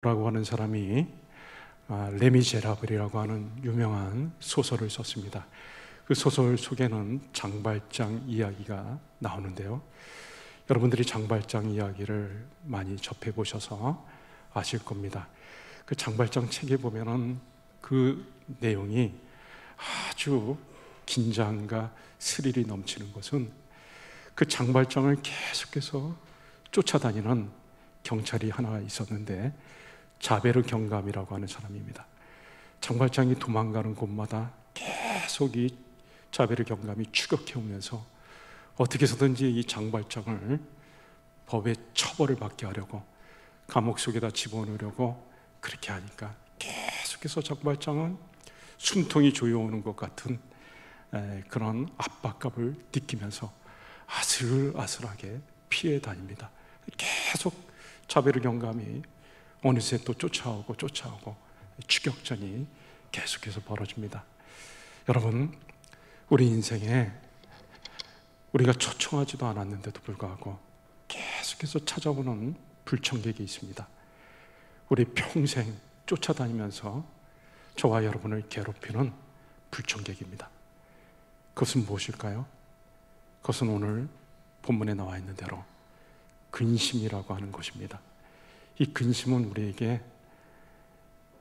라고 하는 사람이 레미제라블이라고 하는 유명한 소설을 썼습니다. 그 소설 속에는 장발장 이야기가 나오는데요. 여러분들이 장발장 이야기를 많이 접해 보셔서 아실 겁니다. 그 장발장 책에 보면은 그 내용이 아주 긴장과 스릴이 넘치는 것은 그 장발장을 계속해서 쫓아다니는 경찰이 하나 있었는데 자베르 경감이라고 하는 사람입니다. 장발장이 도망가는 곳마다 계속 이 자베르 경감이 추격해 오면서 어떻게 해서든지 이 장발장을 법의 처벌을 받게 하려고 감옥 속에다 집어넣으려고 그렇게 하니까 계속해서 장발장은 숨통이 조여오는 것 같은 그런 압박감을 느끼면서 아슬아슬하게 피해 다닙니다. 계속 자베르 경감이 어느새 또 쫓아오고 추격전이 계속해서 벌어집니다. 여러분, 우리 인생에 우리가 초청하지도 않았는데도 불구하고 계속해서 찾아오는 불청객이 있습니다. 우리 평생 쫓아다니면서 저와 여러분을 괴롭히는 불청객입니다. 그것은 무엇일까요? 그것은 오늘 본문에 나와 있는 대로 근심이라고 하는 것입니다. 이 근심은 우리에게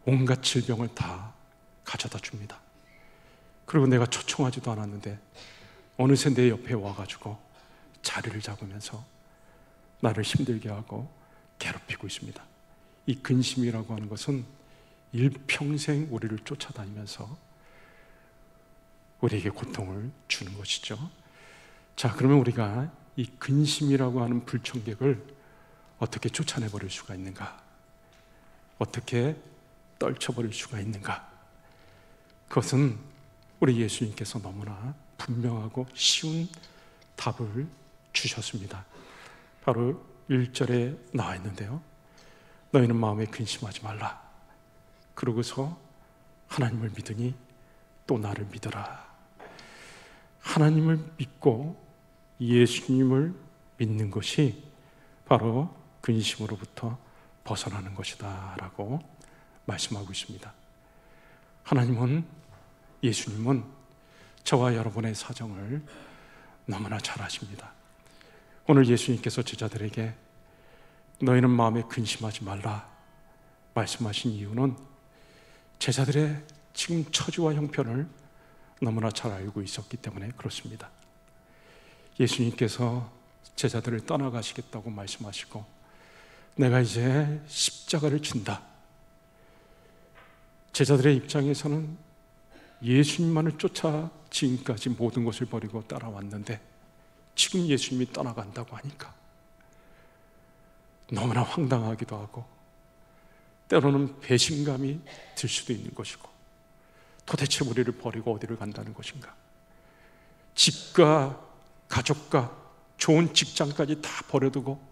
온갖 질병을 다 가져다 줍니다. 그리고 내가 초청하지도 않았는데 어느새 내 옆에 와가지고 자리를 잡으면서 나를 힘들게 하고 괴롭히고 있습니다. 이 근심이라고 하는 것은 일평생 우리를 쫓아다니면서 우리에게 고통을 주는 것이죠. 자, 그러면 우리가 이 근심이라고 하는 불청객을 어떻게 쫓아내버릴 수가 있는가? 어떻게 떨쳐버릴 수가 있는가? 그것은 우리 예수님께서 너무나 분명하고 쉬운 답을 주셨습니다. 바로 1절에 나와 있는데요. 너희는 마음에 근심하지 말라. 그러고서 하나님을 믿으니 또 나를 믿어라. 하나님을 믿고 예수님을 믿는 것이 바로 근심으로부터 벗어나는 것이다 라고 말씀하고 있습니다. 하나님은, 예수님은 저와 여러분의 사정을 너무나 잘 아십니다. 오늘 예수님께서 제자들에게 너희는 마음에 근심하지 말라 말씀하신 이유는 제자들의 지금 처지와 형편을 너무나 잘 알고 있었기 때문에 그렇습니다. 예수님께서 제자들을 떠나가시겠다고 말씀하시고 내가 이제 십자가를 진다. 제자들의 입장에서는 예수님만을 쫓아 지금까지 모든 것을 버리고 따라왔는데 지금 예수님이 떠나간다고 하니까 너무나 황당하기도 하고 때로는 배신감이 들 수도 있는 것이고 도대체 우리를 버리고 어디를 간다는 것인가? 집과 가족과 좋은 직장까지 다 버려두고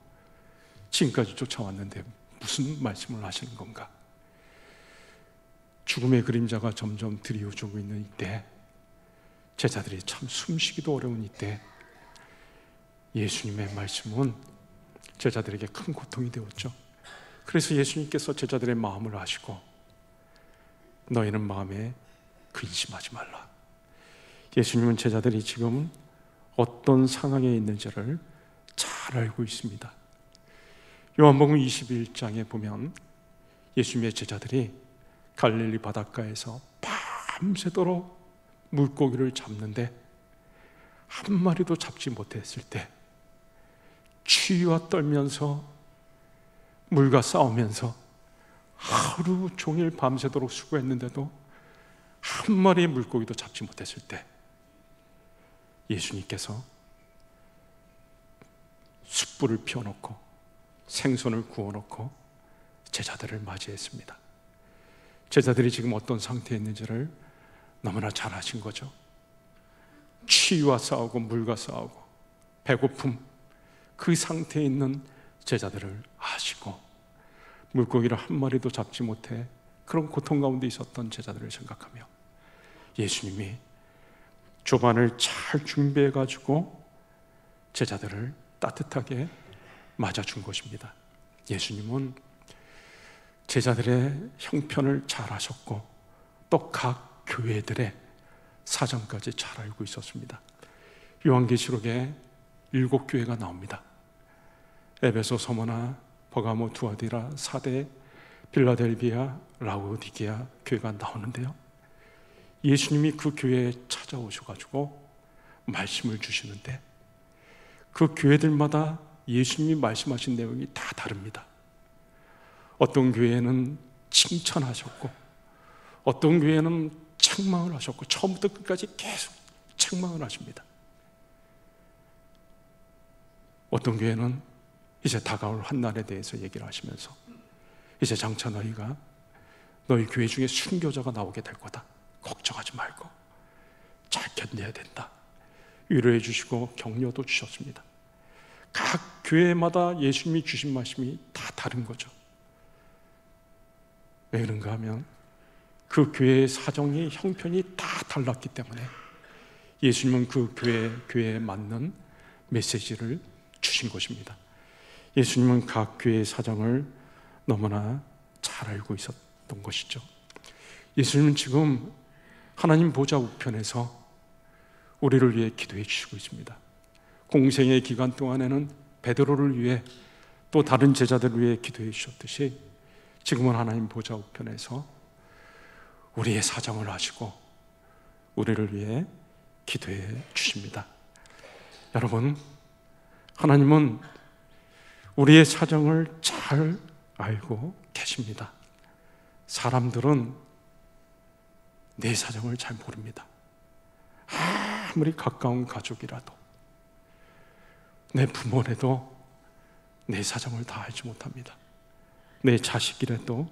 지금까지 쫓아왔는데 무슨 말씀을 하시는 건가? 죽음의 그림자가 점점 드리워지고 있는 이때, 제자들이 참 숨쉬기도 어려운 이때 예수님의 말씀은 제자들에게 큰 고통이 되었죠. 그래서 예수님께서 제자들의 마음을 아시고 너희는 마음에 근심하지 말라. 예수님은 제자들이 지금 어떤 상황에 있는지를 잘 알고 있습니다. 요한복음 21장에 보면 예수님의 제자들이 갈릴리 바닷가에서 밤새도록 물고기를 잡는데 한 마리도 잡지 못했을 때 추위와 떨면서 물과 싸우면서 하루 종일 밤새도록 수고했는데도 한 마리의 물고기도 잡지 못했을 때 예수님께서 숯불을 피워놓고 생선을 구워놓고 제자들을 맞이했습니다. 제자들이 지금 어떤 상태에 있는지를 너무나 잘 아신 거죠. 추위와 싸우고 물과 싸우고 배고픔, 그 상태에 있는 제자들을 아시고 물고기를 한 마리도 잡지 못해 그런 고통 가운데 있었던 제자들을 생각하며 예수님이 조반을 잘 준비해 가지고 제자들을 따뜻하게 맞아준 것입니다. 예수님은 제자들의 형편을 잘 아셨고 또 각 교회들의 사정까지 잘 알고 있었습니다. 요한계시록에 7교회가 나옵니다. 에베소, 서머나, 버가모, 두아디라, 사대, 빌라델비아, 라우디게아 교회가 나오는데요, 예수님이 그 교회에 찾아오셔가지고 말씀을 주시는데 그 교회들마다 예수님이 말씀하신 내용이 다 다릅니다. 어떤 교회는 칭찬하셨고 어떤 교회는 책망을 하셨고 처음부터 끝까지 계속 책망을 하십니다. 어떤 교회는 이제 다가올 환난에 대해서 얘기를 하시면서 이제 장차 너희 교회 중에 순교자가 나오게 될 거다, 걱정하지 말고 잘 견뎌야 된다, 위로해 주시고 격려도 주셨습니다. 각 교회마다 예수님이 주신 말씀이 다 다른 거죠. 왜 그런가 하면 그 교회의 사정이, 형편이 다 달랐기 때문에 예수님은 그 교회에 맞는 메시지를 주신 것입니다. 예수님은 각 교회의 사정을 너무나 잘 알고 있었던 것이죠. 예수님은 지금 하나님 보좌 우편에서 우리를 위해 기도해 주시고 있습니다. 공생의 기간 동안에는 베드로를 위해 또 다른 제자들을 위해 기도해 주셨듯이 지금은 하나님 보좌 우편에서 우리의 사정을 아시고 우리를 위해 기도해 주십니다. 여러분, 하나님은 우리의 사정을 잘 알고 계십니다. 사람들은 내 사정을 잘 모릅니다. 아무리 가까운 가족이라도, 내 부모라도 내 사정을 다 알지 못합니다. 내 자식이라도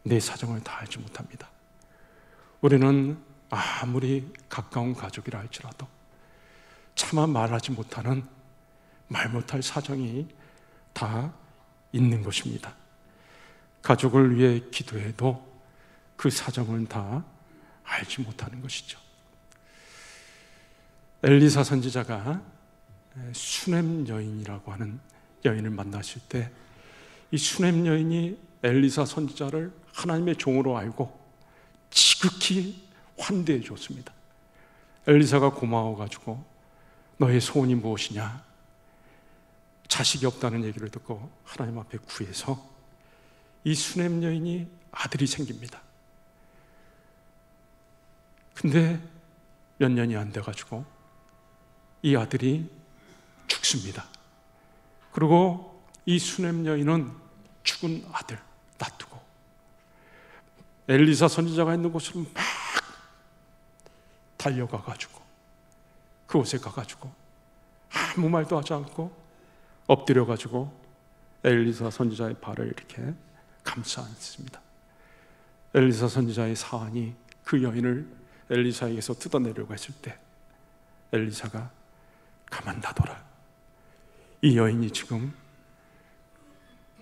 내 사정을 다 알지 못합니다. 우리는 아무리 가까운 가족이라 할지라도 차마 말하지 못하는, 말 못할 사정이 다 있는 것입니다. 가족을 위해 기도해도 그 사정은 다 알지 못하는 것이죠. 엘리사 선지자가 수넴 여인이라고 하는 여인을 만났을 때 이 수넴 여인이 엘리사 선지자를 하나님의 종으로 알고 지극히 환대해 줬습니다. 엘리사가 고마워가지고 너의 소원이 무엇이냐, 자식이 없다는 얘기를 듣고 하나님 앞에 구해서 이 수넴 여인이 아들이 생깁니다. 근데 몇 년이 안 돼가지고 이 아들이 죽습니다. 그리고 이 수넴 여인은 죽은 아들 놔두고 엘리사 선지자가 있는 곳으로 막 달려가가지고 그곳에 가가지고 아무 말도 하지 않고 엎드려가지고 엘리사 선지자의 발을 이렇게 감싸 안습니다. 엘리사 선지자의 사환이 그 여인을 엘리사에게서 뜯어내려고 했을 때 엘리사가 가만 놔둬라. 이 여인이 지금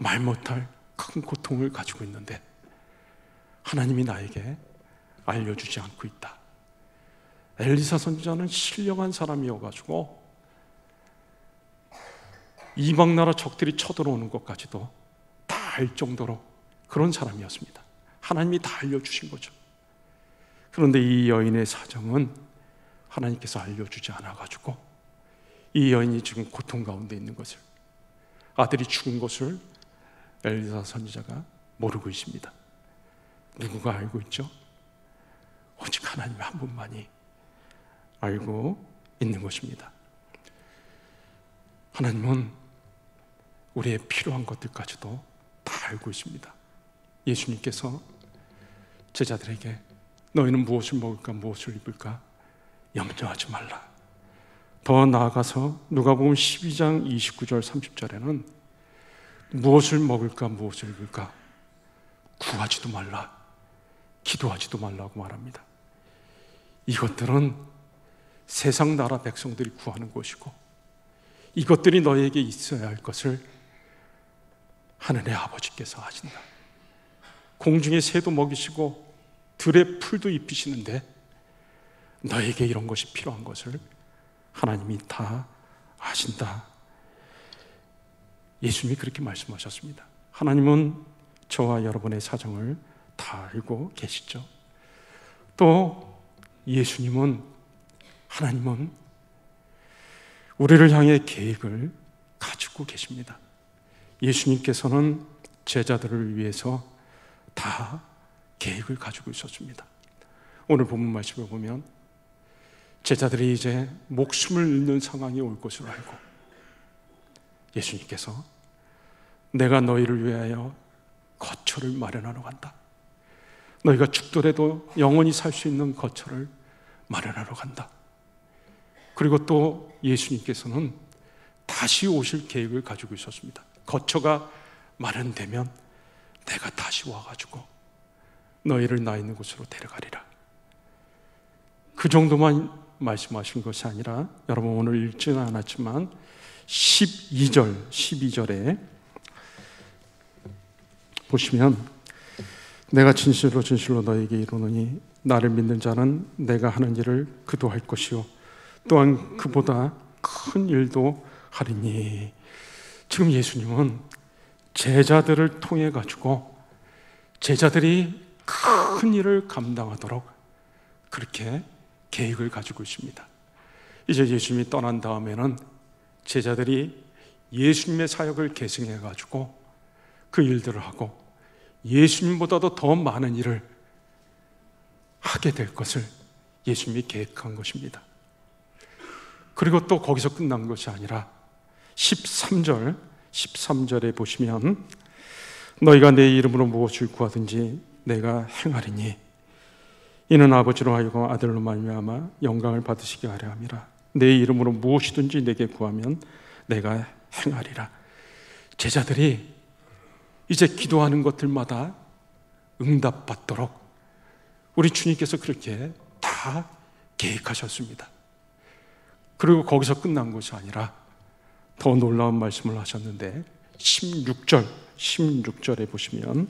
말 못할 큰 고통을 가지고 있는데 하나님이 나에게 알려주지 않고 있다. 엘리사 선지자는 신령한 사람이어가지고 이방 나라 적들이 쳐들어오는 것까지도 다 알 정도로 그런 사람이었습니다. 하나님이 다 알려주신 거죠. 그런데 이 여인의 사정은 하나님께서 알려주지 않아가지고 이 여인이 지금 고통 가운데 있는 것을, 아들이 죽은 것을 엘리사 선지자가 모르고 있습니다. 누구가 알고 있죠? 오직 하나님 한 분만이 알고 있는 것입니다. 하나님은 우리의 필요한 것들까지도 다 알고 있습니다. 예수님께서 제자들에게 너희는 무엇을 먹을까 무엇을 입을까 염려하지 말라. 더 나아가서 누가복음 12장 29절 30절에는 무엇을 먹을까 무엇을 입을까 구하지도 말라, 기도하지도 말라고 말합니다. 이것들은 세상 나라 백성들이 구하는 것이고 이것들이 너에게 있어야 할 것을 하늘의 아버지께서 하신다. 공중의 새도 먹이시고 들의 풀도 입히시는데 너에게 이런 것이 필요한 것을 하나님이 다 아신다. 예수님이 그렇게 말씀하셨습니다. 하나님은 저와 여러분의 사정을 다 알고 계시죠. 또 예수님은, 하나님은 우리를 향해 계획을 가지고 계십니다. 예수님께서는 제자들을 위해서 다 계획을 가지고 있었습니다. 오늘 본문 말씀을 보면 제자들이 이제 목숨을 잃는 상황이 올 것을 알고 예수님께서 내가 너희를 위하여 거처를 마련하러 간다. 너희가 죽더라도 영원히 살 수 있는 거처를 마련하러 간다. 그리고 또 예수님께서는 다시 오실 계획을 가지고 있었습니다. 거처가 마련되면 내가 다시 와가지고 너희를 나 있는 곳으로 데려가리라. 그 정도만 말씀하신 것이 아니라, 여러분 오늘 읽지는 않았지만 12절에 보시면 내가 진실로 진실로 너에게 이르노니 나를 믿는 자는 내가 하는 일을 그도 할 것이요 또한 그보다 큰 일도 하리니. 지금 예수님은 제자들을 통해 가지고 제자들이 큰 일을 감당하도록 그렇게 계획을 가지고 있습니다. 이제 예수님이 떠난 다음에는 제자들이 예수님의 사역을 계승해 가지고 그 일들을 하고 예수님보다도 더 많은 일을 하게 될 것을 예수님이 계획한 것입니다. 그리고 또 거기서 끝난 것이 아니라 13절에 보시면 너희가 내 이름으로 무엇을 구하든지 내가 행하리니 이는 아버지로 하여금 아들로 말미암아 영광을 받으시게 하려 함이라. 내 이름으로 무엇이든지 내게 구하면 내가 행하리라. 제자들이 이제 기도하는 것들마다 응답받도록 우리 주님께서 그렇게 다 계획하셨습니다. 그리고 거기서 끝난 것이 아니라 더 놀라운 말씀을 하셨는데 16절에 보시면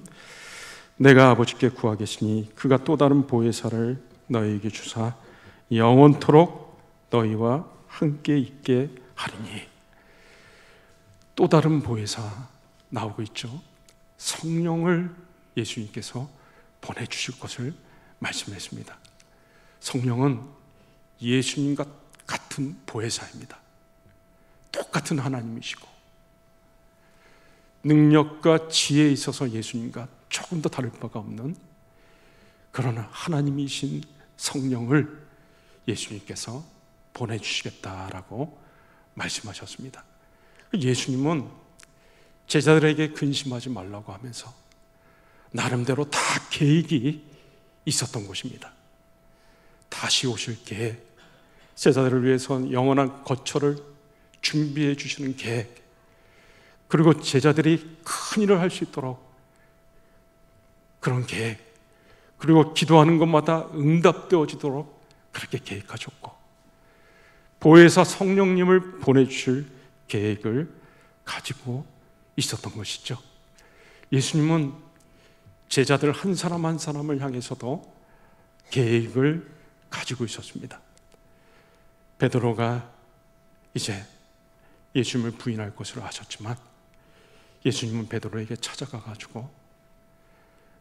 내가 아버지께 구하겠으니 그가 또 다른 보혜사를 너희에게 주사 영원토록 너희와 함께 있게 하리니. 또 다른 보혜사 나오고 있죠. 성령을 예수님께서 보내주실 것을 말씀했습니다. 성령은 예수님과 같은 보혜사입니다. 똑같은 하나님이시고 능력과 지혜에 있어서 예수님과 조금 더 다를 바가 없는 그런 하나님이신 성령을 예수님께서 보내주시겠다라고 말씀하셨습니다. 예수님은 제자들에게 근심하지 말라고 하면서 나름대로 다 계획이 있었던 것입니다. 다시 오실 계획, 제자들을 위해서 영원한 거처를 준비해 주시는 계획, 그리고 제자들이 큰 일을 할 수 있도록 그런 계획, 그리고 기도하는 것마다 응답되어지도록 그렇게 계획하셨고 보혜사 성령님을 보내주실 계획을 가지고 있었던 것이죠. 예수님은 제자들 한 사람 한 사람을 향해서도 계획을 가지고 있었습니다. 베드로가 이제 예수님을 부인할 것으로 하셨지만 예수님은 베드로에게 찾아가 가지고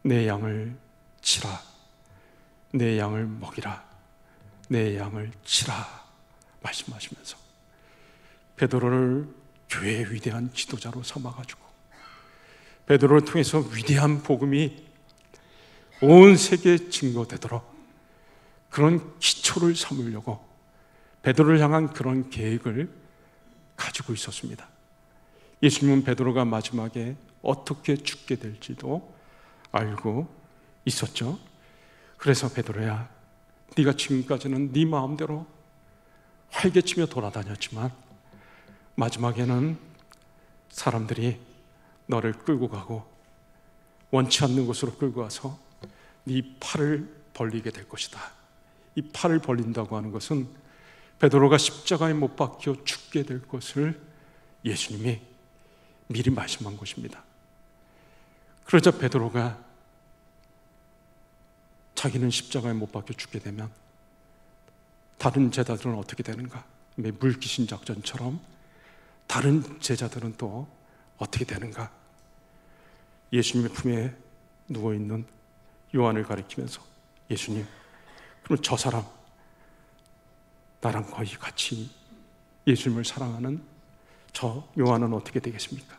내 양을 치라, 내 양을 먹이라, 내 양을 치라 말씀하시면서 베드로를 교회의 위대한 지도자로 삼아가지고 베드로를 통해서 위대한 복음이 온 세계에 증거되도록 그런 기초를 삼으려고 베드로를 향한 그런 계획을 가지고 있었습니다. 예수님은 베드로가 마지막에 어떻게 죽게 될지도 알고 있었죠. 그래서 베드로야, 네가 지금까지는 네 마음대로 활개치며 돌아다녔지만 마지막에는 사람들이 너를 끌고 가고 원치 않는 곳으로 끌고 가서 네 팔을 벌리게 될 것이다. 이 팔을 벌린다고 하는 것은 베드로가 십자가에 못 박혀 죽게 될 것을 예수님이 미리 말씀한 것입니다. 그러자 베드로가 자기는 십자가에 못 박혀 죽게 되면 다른 제자들은 어떻게 되는가? 물귀신 작전처럼 다른 제자들은 또 어떻게 되는가? 예수님의 품에 누워있는 요한을 가리키면서 예수님, 그럼 저 사람 나랑 거의 같이 예수님을 사랑하는 저 요한은 어떻게 되겠습니까?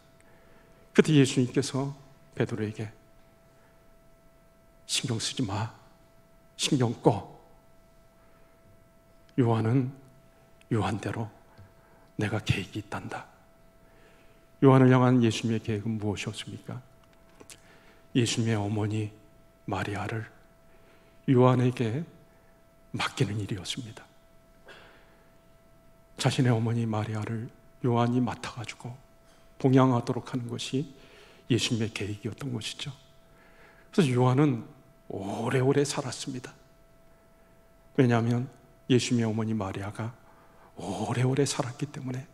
그때 예수님께서 베드로에게 신경 쓰지 마, 신경 꺼. 요한은 요한대로 내가 계획이 있단다. 요한을 향한 예수님의 계획은 무엇이었습니까? 예수님의 어머니 마리아를 요한에게 맡기는 일이었습니다. 자신의 어머니 마리아를 요한이 맡아가지고 봉양하도록 하는 것이 예수님의 계획이었던 것이죠. 그래서 요한은 오래오래 살았습니다. 왜냐하면 예수님의 어머니 마리아가 오래오래 살았기 때문에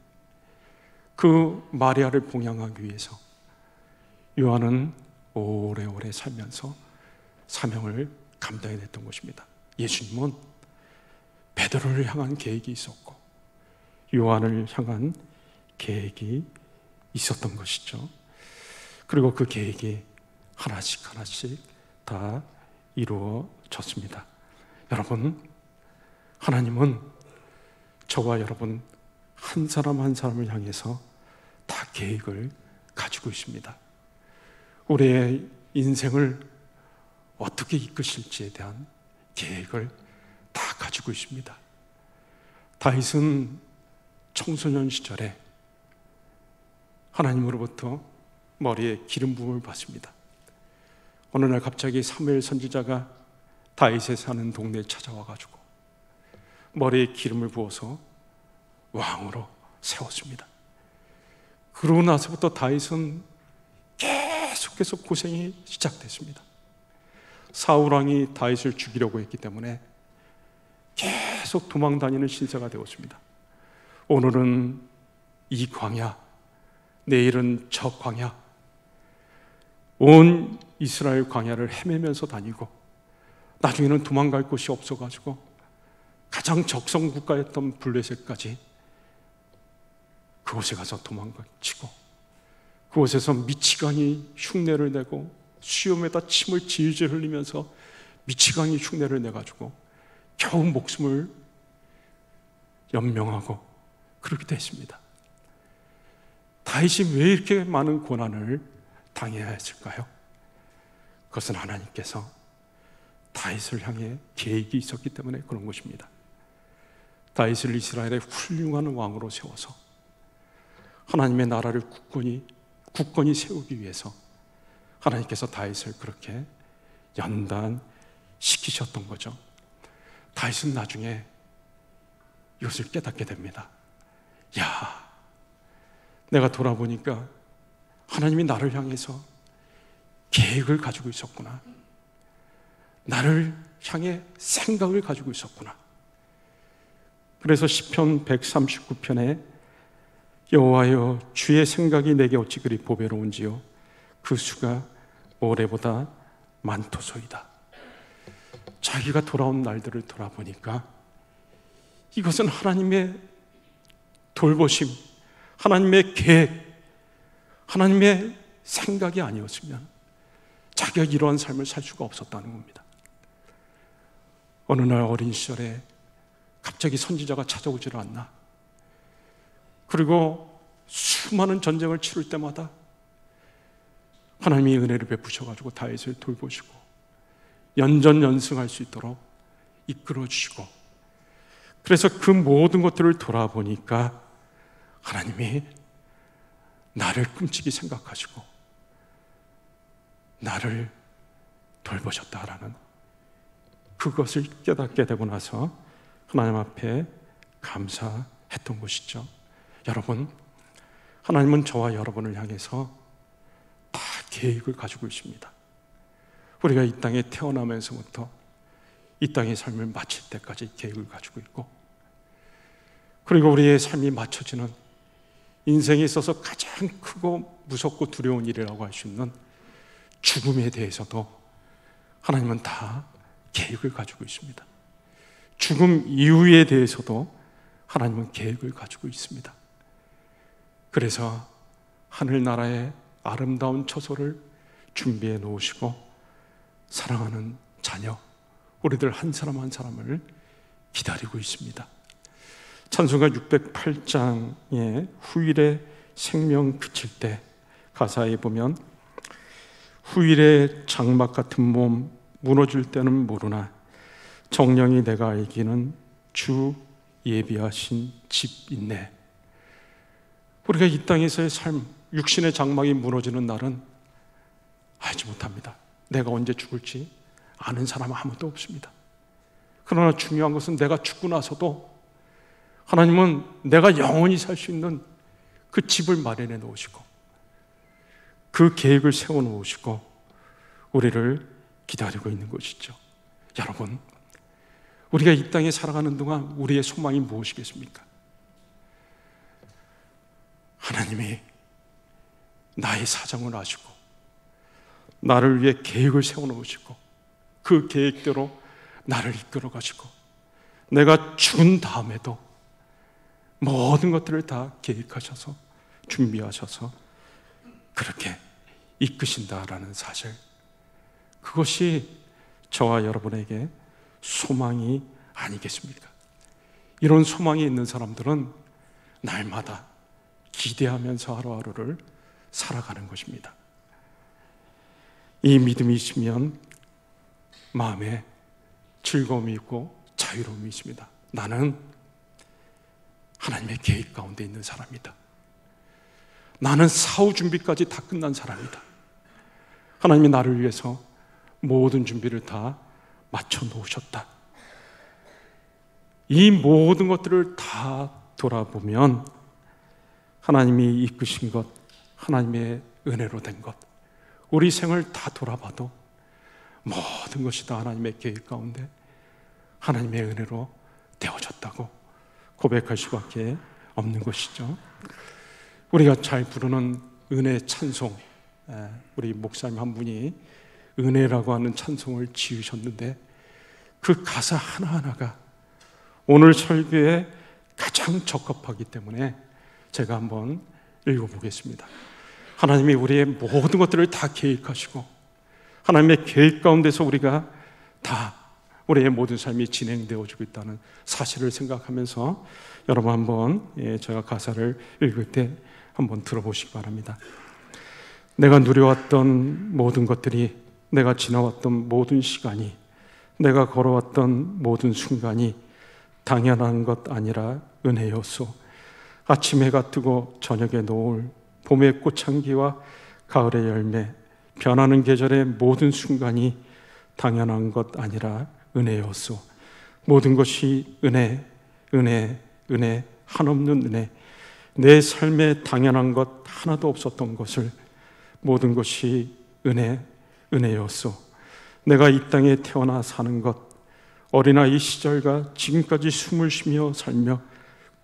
그 마리아를 봉양하기 위해서 요한은 오래오래 살면서 사명을 감당해냈던 것입니다. 예수님은 베드로를 향한 계획이 있었고 요한을 향한 계획이 있었던 것이죠. 그리고 그 계획이 하나씩 하나씩 다 이루어졌습니다. 여러분, 하나님은 저와 여러분 한 사람 한 사람을 향해서 다 계획을 가지고 있습니다. 우리의 인생을 어떻게 이끄실지에 대한 계획을 다 가지고 있습니다. 다윗은 청소년 시절에 하나님으로부터 머리에 기름 부음을 받습니다. 어느 날 갑자기 사무엘 선지자가 다윗에 사는 동네에 찾아와가지고 머리에 기름을 부어서 왕으로 세웠습니다. 그러고 나서부터 다윗은 계속해서 고생이 시작됐습니다. 사울 왕이 다윗을 죽이려고 했기 때문에 계속 도망다니는 신세가 되었습니다. 오늘은 이 광야, 내일은 저 광야, 온 이스라엘 광야를 헤매면서 다니고 나중에는 도망갈 곳이 없어가지고 가장 적성 국가였던 블레셋까지 그곳에 가서 도망치고 그곳에서 미치광이 흉내를 내고 수염에다 침을 질질 흘리면서 미치광이 흉내를 내가지고 겨우 목숨을 연명하고 그렇게 됐습니다. 다윗이 왜 이렇게 많은 고난을 당해야 했을까요? 그것은 하나님께서 다윗을 향해 계획이 있었기 때문에 그런 것입니다. 다윗을 이스라엘의 훌륭한 왕으로 세워서 하나님의 나라를 굳건히 세우기 위해서 하나님께서 다윗을 그렇게 연단시키셨던 거죠. 다윗은 나중에 이것을 깨닫게 됩니다. 야, 내가 돌아보니까 하나님이 나를 향해서 계획을 가지고 있었구나. 나를 향해 생각을 가지고 있었구나. 그래서 시편 139편에 여호와여 주의 생각이 내게 어찌 그리 보배로운지요 그 수가 모래보다 많도소이다. 자기가 돌아온 날들을 돌아보니까 이것은 하나님의 돌보심, 하나님의 계획, 하나님의 생각이 아니었으면 자기가 이러한 삶을 살 수가 없었다는 겁니다. 어느 날 어린 시절에 갑자기 선지자가 찾아오지를 않나. 그리고 수많은 전쟁을 치를 때마다 하나님이 은혜를 베푸셔가지고 다윗을 돌보시고 연전연승할 수 있도록 이끌어주시고, 그래서 그 모든 것들을 돌아보니까 하나님이 나를 끔찍이 생각하시고 나를 돌보셨다라는 그것을 깨닫게 되고 나서 하나님 앞에 감사했던 것이죠. 여러분, 하나님은 저와 여러분을 향해서 다 계획을 가지고 있습니다. 우리가 이 땅에 태어나면서부터 이 땅의 삶을 마칠 때까지 계획을 가지고 있고, 그리고 우리의 삶이 맞춰지는 인생에 있어서 가장 크고 무섭고 두려운 일이라고 할 수 있는 죽음에 대해서도 하나님은 다 계획을 가지고 있습니다. 죽음 이후에 대해서도 하나님은 계획을 가지고 있습니다. 그래서 하늘나라의 아름다운 처소를 준비해 놓으시고 사랑하는 자녀, 우리들 한 사람 한 사람을 기다리고 있습니다. 찬송가 608장에 후일에 생명 그칠 때 가사에 보면 후일에 장막 같은 몸 무너질 때는 모르나 정령이 내가 알기는 주 예비하신 집 있네. 우리가 이 땅에서의 삶, 육신의 장막이 무너지는 날은 알지 못합니다. 내가 언제 죽을지 아는 사람 아무도 없습니다. 그러나 중요한 것은 내가 죽고 나서도 하나님은 내가 영원히 살 수 있는 그 집을 마련해 놓으시고 그 계획을 세워 놓으시고 우리를 기다리고 있는 것이죠. 여러분, 우리가 이 땅에 살아가는 동안 우리의 소망이 무엇이겠습니까? 하나님이 나의 사정을 아시고 나를 위해 계획을 세워 놓으시고 그 계획대로 나를 이끌어 가시고 내가 죽은 다음에도 모든 것들을 다 계획하셔서 준비하셔서 그렇게 이끄신다라는 사실, 그것이 저와 여러분에게 소망이 아니겠습니까? 이런 소망이 있는 사람들은 날마다 기대하면서 하루하루를 살아가는 것입니다. 이 믿음이 있으면 마음에 즐거움이 있고 자유로움이 있습니다. 나는 하나님의 계획 가운데 있는 사람이다. 나는 사후 준비까지 다 끝난 사람이다. 하나님이 나를 위해서 모든 준비를 다 맞춰 놓으셨다. 이 모든 것들을 다 돌아보면 하나님이 이끄신 것, 하나님의 은혜로 된 것, 우리 생을 다 돌아봐도 모든 것이 다 하나님의 계획 가운데 하나님의 은혜로 되어졌다고 고백할 수밖에 없는 것이죠. 우리가 잘 부르는 은혜 찬송, 우리 목사님 한 분이 은혜라고 하는 찬송을 지으셨는데 그 가사 하나하나가 오늘 설교에 가장 적합하기 때문에 제가 한번 읽어보겠습니다. 하나님이 우리의 모든 것들을 다 계획하시고 하나님의 계획 가운데서 우리가 다 우리의 모든 삶이 진행되어지고 있다는 사실을 생각하면서 여러분 한번 제가 가사를 읽을 때 한번 들어보시기 바랍니다. 내가 누려왔던 모든 것들이, 내가 지나왔던 모든 시간이, 내가 걸어왔던 모든 순간이 당연한 것 아니라 은혜였소. 아침 해가 뜨고 저녁에 노을, 봄의 꽃향기와 가을의 열매, 변하는 계절의 모든 순간이 당연한 것 아니라 은혜였소. 모든 것이 은혜, 은혜, 은혜, 한없는 은혜. 내 삶에 당연한 것 하나도 없었던 것을 모든 것이 은혜, 은혜였소. 내가 이 땅에 태어나 사는 것, 어린아이 시절과 지금까지 숨을 쉬며 살며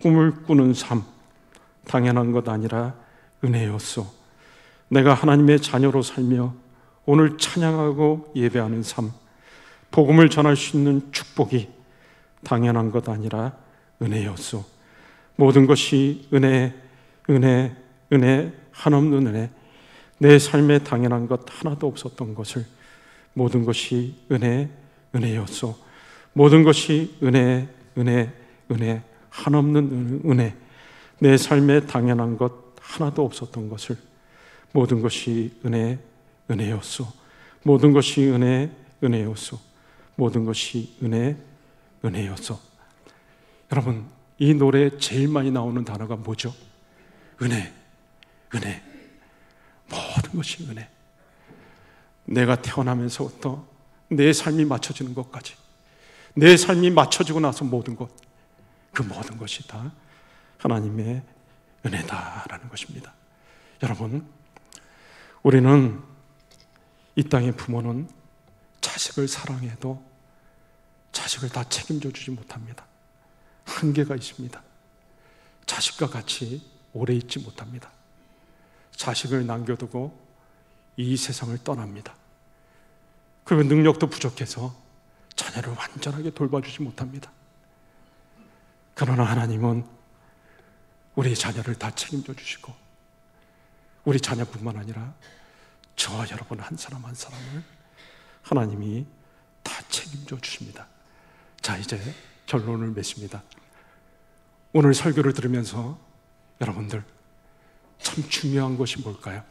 꿈을 꾸는 삶, 당연한 것 아니라 은혜였소. 내가 하나님의 자녀로 살며 오늘 찬양하고 예배하는 삶, 복음을 전할 수 있는 축복이 당연한 것 아니라 은혜였소. 모든 것이 은혜, 은혜, 은혜, 한없는 은혜. 내 삶에 당연한 것 하나도 없었던 것을 모든 것이 은혜, 은혜였소. 모든 것이 은혜, 은혜, 은혜, 한없는 은혜. 내 삶에 당연한 것 하나도 없었던 것을 모든 것이 은혜, 은혜였소. 모든 것이 은혜, 은혜였소. 모든 것이 은혜, 은혜였소. 여러분, 이 노래에 제일 많이 나오는 단어가 뭐죠? 은혜, 은혜. 모든 것이 은혜. 내가 태어나면서부터 내 삶이 맞춰지는 것까지, 내 삶이 맞춰지고 나서 모든 것, 그 모든 것이 다 하나님의 은혜다라는 것입니다. 여러분, 우리는 이 땅의 부모는 자식을 사랑해도 자식을 다 책임져 주지 못합니다. 한계가 있습니다. 자식과 같이 오래 있지 못합니다. 자식을 남겨두고 이 세상을 떠납니다. 그리고 능력도 부족해서 자녀를 완전하게 돌봐주지 못합니다. 그러나 하나님은 우리 자녀를 다 책임져 주시고 우리 자녀뿐만 아니라 저와 여러분 한 사람 한 사람을 하나님이 다 책임져 주십니다. 자, 이제 결론을 맺습니다. 오늘 설교를 들으면서 여러분들, 참 중요한 것이 뭘까요?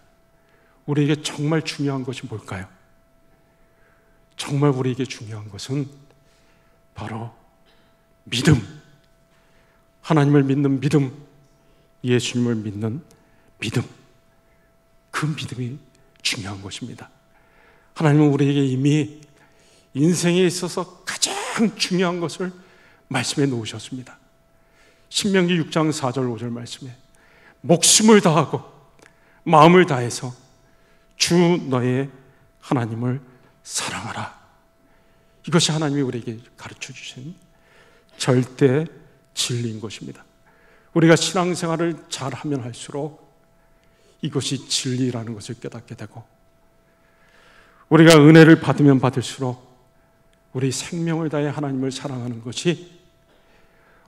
우리에게 정말 중요한 것이 뭘까요? 정말 우리에게 중요한 것은 바로 믿음, 하나님을 믿는 믿음, 예수님을 믿는 믿음, 그 믿음이 중요한 것입니다. 하나님은 우리에게 이미 인생에 있어서 가장 중요한 것을 말씀해 놓으셨습니다. 신명기 6장 4절 5절 말씀에 목숨을 다하고 마음을 다해서 주 너의 하나님을 사랑하라. 이것이 하나님이 우리에게 가르쳐 주신 절대 진리인 것입니다. 우리가 신앙생활을 잘하면 할수록 이것이 진리라는 것을 깨닫게 되고, 우리가 은혜를 받으면 받을수록 우리 생명을 다해 하나님을 사랑하는 것이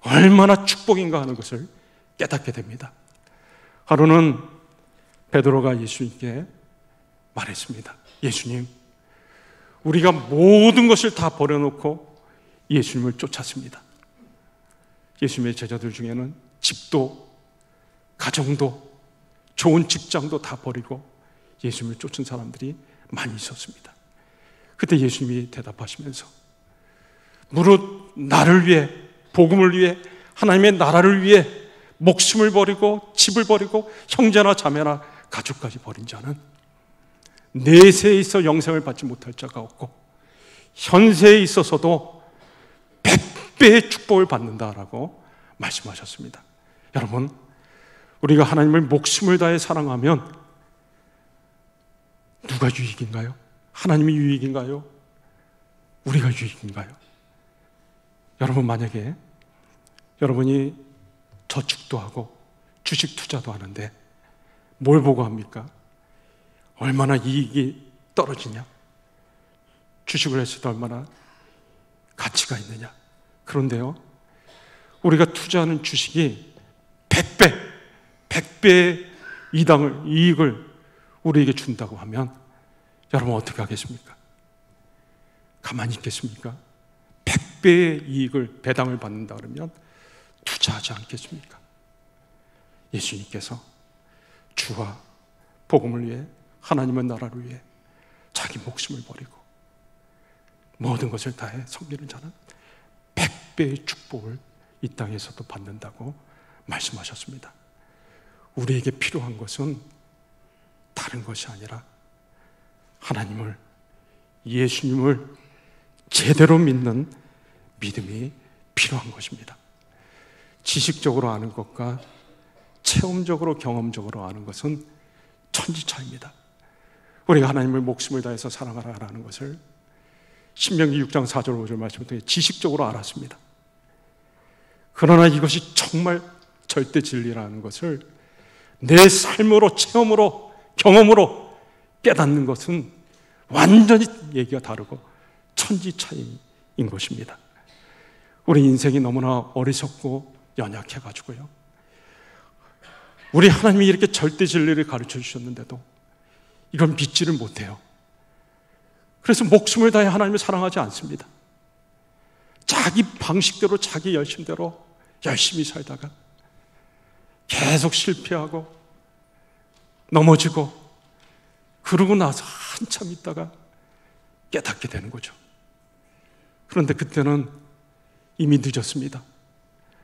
얼마나 축복인가 하는 것을 깨닫게 됩니다. 하루는 베드로가 예수님께 말했습니다. 예수님, 우리가 모든 것을 다 버려놓고 예수님을 쫓았습니다. 예수님의 제자들 중에는 집도, 가정도, 좋은 직장도 다 버리고 예수님을 쫓은 사람들이 많이 있었습니다. 그때 예수님이 대답하시면서 무릇 나를 위해, 복음을 위해, 하나님의 나라를 위해 목숨을 버리고 집을 버리고 형제나 자매나 가족까지 버린 자는 내세에 있어 영생을 받지 못할 자가 없고 현세에 있어서도 100배의 축복을 받는다라고 말씀하셨습니다. 여러분, 우리가 하나님을 목숨을 다해 사랑하면 누가 유익인가요? 하나님이 유익인가요? 우리가 유익인가요? 여러분, 만약에 여러분이 저축도 하고 주식 투자도 하는데 뭘 보고 합니까? 얼마나 이익이 떨어지냐? 주식을 했을 때 얼마나 가치가 있느냐? 그런데요, 우리가 투자하는 주식이 100배의 이익을 우리에게 준다고 하면 여러분 어떻게 하겠습니까? 가만히 있겠습니까? 100배의 이익을, 배당을 받는다 그러면 투자하지 않겠습니까? 예수님께서 주와 복음을 위해, 하나님의 나라를 위해 자기 목숨을 버리고 모든 것을 다해 섬기는 자는 100배의 축복을 이 땅에서도 받는다고 말씀하셨습니다. 우리에게 필요한 것은 다른 것이 아니라 하나님을, 예수님을 제대로 믿는 믿음이 필요한 것입니다. 지식적으로 아는 것과 체험적으로, 경험적으로 아는 것은 천지차이입니다. 우리가 하나님을 목숨을 다해서 사랑하라는 것을 신명기 6장 4절 5절 말씀을 통해 지식적으로 알았습니다. 그러나 이것이 정말 절대 진리라는 것을 내 삶으로, 체험으로, 경험으로 깨닫는 것은 완전히 얘기가 다르고 천지차이인 것입니다. 우리 인생이 너무나 어리석고 연약해가지고요, 우리 하나님이 이렇게 절대 진리를 가르쳐 주셨는데도 이걸 믿지를 못해요. 그래서 목숨을 다해 하나님을 사랑하지 않습니다. 자기 방식대로, 자기 열심대로 열심히 살다가 계속 실패하고 넘어지고, 그러고 나서 한참 있다가 깨닫게 되는 거죠. 그런데 그때는 이미 늦었습니다.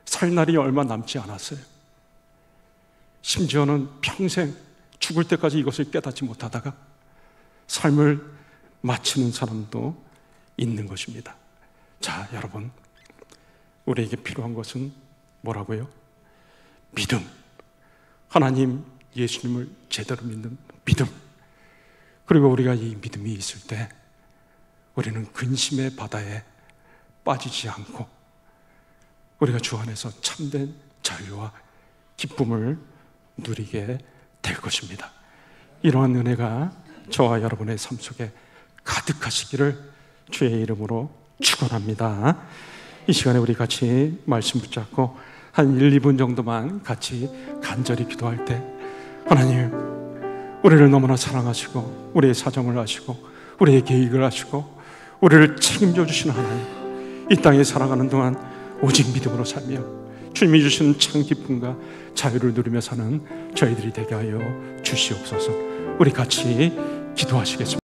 살 날이 얼마 남지 않았어요. 심지어는 평생 죽을 때까지 이것을 깨닫지 못하다가 삶을 마치는 사람도 있는 것입니다. 자, 여러분, 우리에게 필요한 것은 뭐라고요? 믿음. 하나님, 예수님을 제대로 믿는 믿음. 그리고 우리가 이 믿음이 있을 때 우리는 근심의 바다에 빠지지 않고 우리가 주 안에서 참된 자유와 기쁨을 누리게 될 것입니다. 이러한 은혜가 저와 여러분의 삶 속에 가득하시기를 주의 이름으로 축원합니다. 이 시간에 우리 같이 말씀 붙잡고 한 1, 2분 정도만 같이 간절히 기도할 때, 하나님, 우리를 너무나 사랑하시고 우리의 사정을 아시고 우리의 계획을 아시고 우리를 책임져 주시는 하나님, 이 땅에 살아가는 동안 오직 믿음으로 살며 주님이 주시는 참 기쁨과 자유를 누리며 사는 저희들이 되게 하여 주시옵소서. 우리 같이 기도하시겠습니다.